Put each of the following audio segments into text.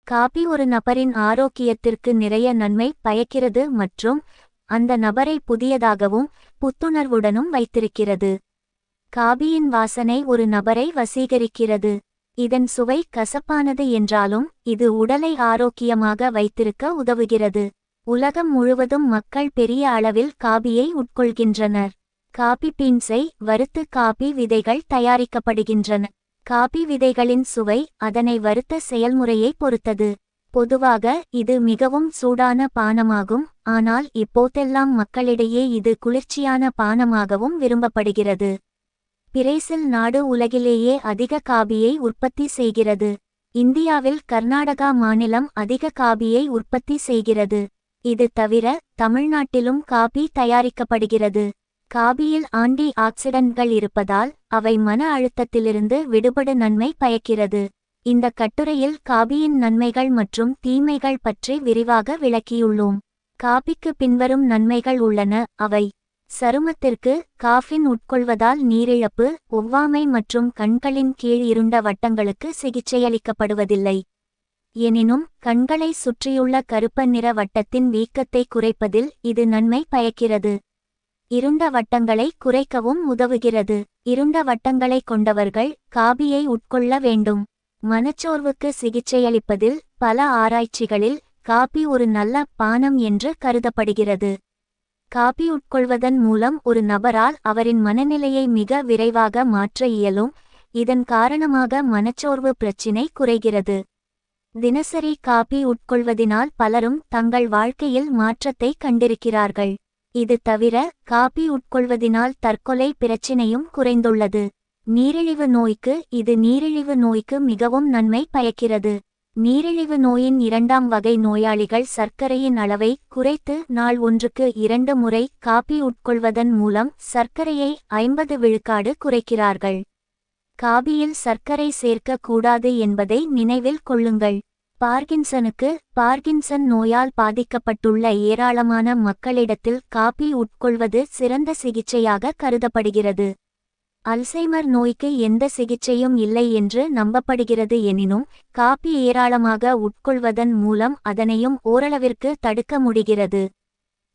Coffee ஒரு நபரின் ஆரோக்கியத்திற்கு நிறைய நன்மை பயக்கிறது மற்றும் அந்த நபரை புதியதாகவும் புத்துணர்வுடனும் வைத்திருக்கிறது. காபியின் வாசனை ஒரு நபரை வசீகரிக்கிறது. இதன் சுவை கசப்பானது என்றாலும் இது உடலை ஆரோக்கியமாக வைத்திருக்க உதவுகிறது. உலகம் முழுவதும் மக்கள் பெரிய அளவில் காபியை உட்கொள்கின்றனர். காபி பீன்ஸை வறுத்து காபி விதைகள் தயாரிக்கப்படுகின்றன. காபி விதைகளின் சுவை அதனை வறுத்த செயல்முறையை பொறுத்தது. பொதுவாக இது மிகவும் சூடான பானமாகும், ஆனால் இப்போதெல்லாம் மக்களிடையே இது குளிர்ச்சியான பானமாகவும் விரும்பப்படுகிறது. பிரேசில் நாடு உலகிலேயே அதிக காபியை உற்பத்தி செய்கிறது. இந்தியாவில் கர்நாடகா மாநிலம் அதிக காபியை உற்பத்தி செய்கிறது. இது தவிர தமிழ்நாட்டிலும் காபி தயாரிக்கப்படுகிறது. காபியில் ஆன்டி ஆக்சிடன்ட்கள் இருப்பதால் அவை மன அழுத்தத்திலிருந்து விடுபட நன்மை பயக்கிறது. இந்த கட்டுரையில் காபியின் நன்மைகள் மற்றும் தீமைகள் பற்றி விரிவாக விளக்கியுள்ளோம். காபிக்கு பின்வரும் நன்மைகள் உள்ளன. அவை: சருமத்திற்கு காஃபின் உட்கொள்வதால் நீரிழப்பு, ஒவ்வாமை மற்றும் கண்களின் கீழ் இருண்ட வட்டங்களுக்கு சிகிச்சையளிக்கப்படுவதில்லை. எனினும் கண்களை சுற்றியுள்ள கருப்ப நிற வட்டத்தின் வீக்கத்தை குறைப்பதில் இது நன்மை பயக்கிறது. இருண்ட வட்டங்களை குறைக்கவும் உதவுகிறது. இருண்ட வட்டங்களை கொண்டவர்கள் காபியை உட்கொள்ள வேண்டும். மனச்சோர்வுக்கு சிகிச்சையளிப்பதில் பல ஆராய்ச்சிகளில் காபி ஒரு நல்ல பானம் என்று கருதப்படுகிறது. காபி உட்கொள்வதன் மூலம் ஒரு நபரால் அவரின் மனநிலையை மிக விரைவாக மாற்ற இயலும். இதன் காரணமாக மனச்சோர்வு பிரச்சினை குறைகிறது. தினசரி காபி உட்கொள்வதினால் பலரும் தங்கள் வாழ்க்கையில் மாற்றத்தை கண்டிருக்கிறார்கள். இது தவிர காபி உட்கொள்வதினால் தற்கொலை பிரச்சினையும் குறைந்துள்ளது. நீரிழிவு நோய்க்கு இது நீரிழிவு நோய்க்கு மிகவும் நன்மை பயக்கிறது. நீரிழிவு நோயின் 2ஆம் வகை நோயாளிகள் சர்க்கரையின் அளவை குறைத்து நாள் ஒன்றுக்கு 2 முறை காபி உட்கொள்வதன் மூலம் சர்க்கரையை 50 விழுக்காடு குறைக்கிறார்கள். காபியில் சர்க்கரை சேர்க்க கூடாது என்பதை நினைவில் கொள்ளுங்கள். பார்கின்சன் நோயால் பாதிக்கப்பட்டுள்ள ஏராளமான மக்களிடத்தில் காபி உட்கொள்வது சிறந்த சிகிச்சையாக கருதப்படுகிறது. அல்சைமர் நோய்க்கு எந்த சிகிச்சையும் இல்லை என்று நம்பப்படுகிறது. எனினும் காபி ஏராளமாக உட்கொள்வதன் மூலம் அதனையும் ஓரளவிற்கு தடுக்க முடிகிறது.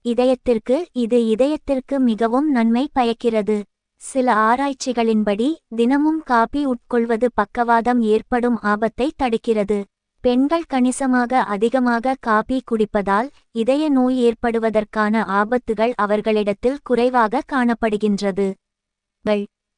இதயத்திற்கு மிகவும் நன்மை பயக்கிறது. சில ஆராய்ச்சிகளின்படி தினமும் காபி உட்கொள்வது பக்கவாதம் ஏற்படும் ஆபத்தை தடுக்கிறது. பெண்கள் கணிசமாக அதிகமாக காபி குடிப்பதால் இதய நோய் ஏற்படுவதற்கான ஆபத்துகள் அவர்களிடத்தில் குறைவாக காணப்படுகின்றது.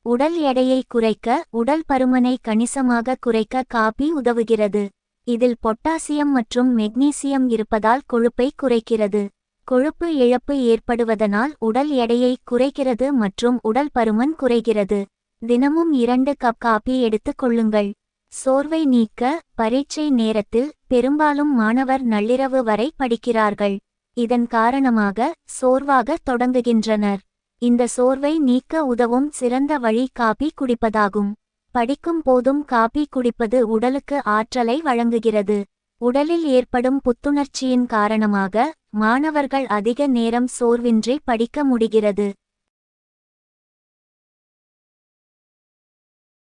உடல் எடையை குறைக்க, உடல் பருமனை கணிசமாக குறைக்க காபி உதவுகிறது. இதில் பொட்டாசியம் மற்றும் மெக்னீசியம் இருப்பதால் கொழுப்பை குறைக்கிறது. கொழுப்பு இழப்பு ஏற்படுவதனால் உடல் எடையை குறைக்கிறது மற்றும் உடல் பருமன் குறைகிறது. தினமும் 2 கப் காபி எடுத்துக் கொள்ளுங்கள். சோர்வை நீக்க, பரீட்சை நேரத்தில் பெரும்பாலும் மாணவர் நள்ளிரவு வரை படிக்கிறார்கள். இதன் காரணமாக சோர்வாக தொடங்குகின்றனர். இந்த சோர்வை நீக்க உதவும் சிறந்த வழி காபி குடிப்பதாகும். படிக்கும் போதும் காபி குடிப்பது உடலுக்கு ஆற்றலை வழங்குகிறது. உடலில் ஏற்படும் புத்துணர்ச்சியின் காரணமாக மாணவர்கள் அதிக நேரம் சோர்வின்றி படிக்க முடிகிறது.